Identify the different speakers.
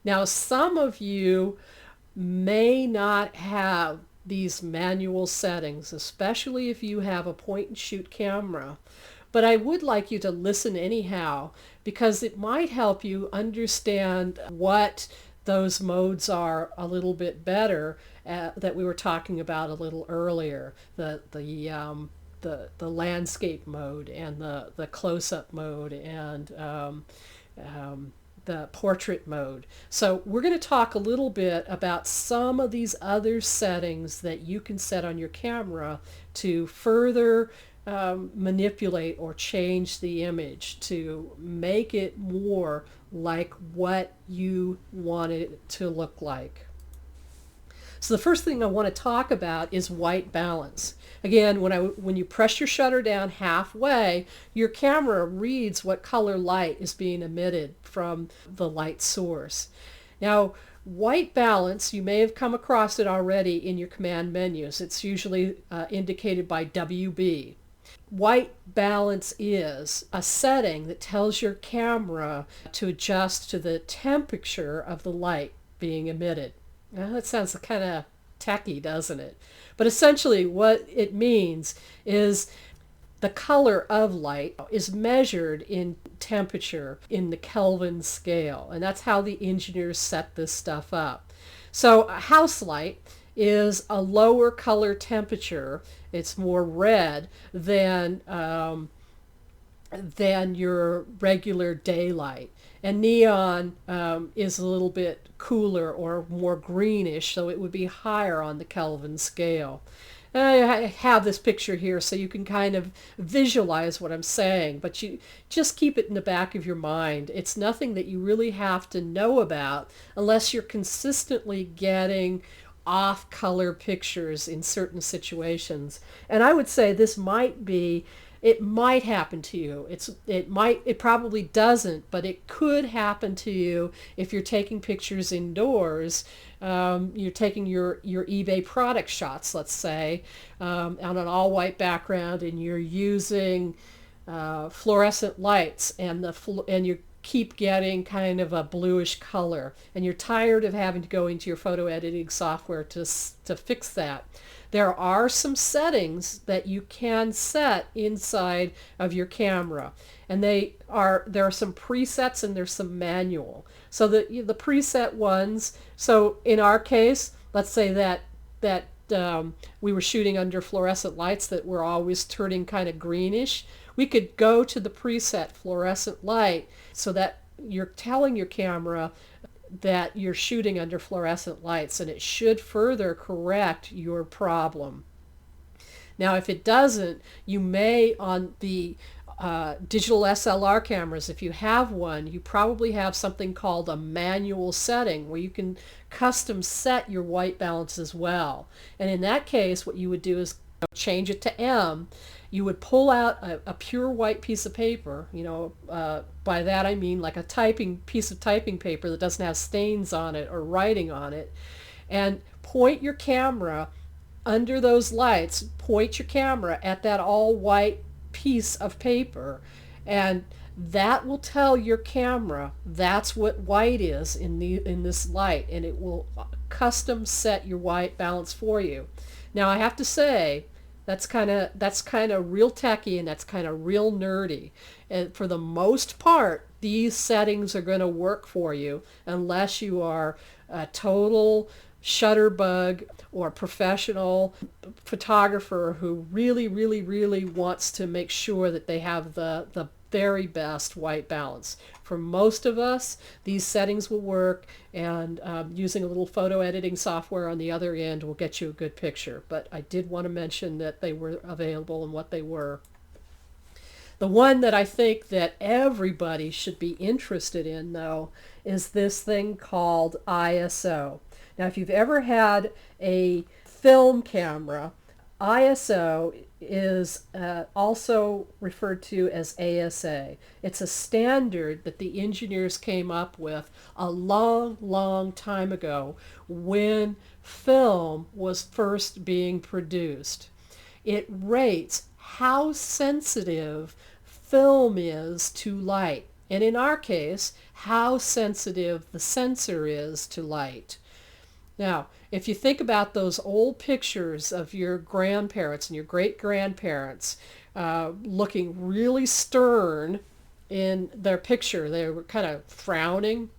Speaker 1: Now, some of you may not have these manual settings, especially if you have a point and shoot camera. But I would like you to listen anyhow because it might help you understand what those modes are a little bit better that we were talking about a little earlier. The landscape mode and the close-up mode and the portrait mode. So we're going to talk a little bit about some of these other settings that you can set on your camera to further manipulate or change the image to make it more like what you want it to look like. So the first thing I want to talk about is white balance. Again, when you press your shutter down halfway, your camera reads what color light is being emitted from the light source. Now, white balance, you may have come across it already in your command menus. It's usually indicated by WB. White balance is a setting that tells your camera to adjust to the temperature of the light being emitted. Now, that sounds kind of tacky, doesn't it? But essentially what it means is the color of light is measured in temperature in the Kelvin scale, and that's how the engineers set this stuff up. So a house light is a lower color temperature. It's more red than your regular daylight. And neon is a little bit cooler or more greenish, so it would be higher on the Kelvin scale. And I have this picture here so you can kind of visualize what I'm saying, but you just keep it in the back of your mind. It's nothing that you really have to know about unless you're consistently getting off-color pictures in certain situations. And I would say this might be, it might happen to you. It probably doesn't, but it could happen to you if you're taking pictures indoors. You're taking your eBay product shots, let's say, on an all-white background, and you're using fluorescent lights, and you keep getting kind of a bluish color, and you're tired of having to go into your photo editing software to fix that. There are some settings that you can set inside of your camera, and there are some presets and there's some manual. So the preset ones, so in our case, let's say that we were shooting under fluorescent lights that were always turning kind of greenish. We could go to the preset fluorescent light so that you're telling your camera that you're shooting under fluorescent lights, and it should further correct your problem. Now, if it doesn't, you may, on the digital SLR cameras, if you have one, you probably have something called a manual setting where you can custom set your white balance as well. And in that case, what you would do is change it to M. You would pull out a pure white piece of paper, by that I mean like a piece of typing paper that doesn't have stains on it or writing on it, and point your camera under those lights, point your camera at that all white piece of paper, and that will tell your camera that's what white is in this light, and it will custom set your white balance for you. Now, I have to say, that's kind of real techy, and that's kind of real nerdy. And for the most part, these settings are going to work for you unless you are a total shutterbug or professional photographer who really, really, really wants to make sure that they have the very best white balance. For most of us, these settings will work, and using a little photo editing software on the other end will get you a good picture. But I did want to mention that they were available and what they were. The one that I think that everybody should be interested in, though, is this thing called ISO. Now, if you've ever had a film camera, ISO is also referred to as ASA. It's a standard that the engineers came up with a long, long time ago when film was first being produced. It rates how sensitive film is to light. and in our case, how sensitive the sensor is to light. Now, if you think about those old pictures of your grandparents and your great-grandparents looking really stern in their picture, they were kind of frowning.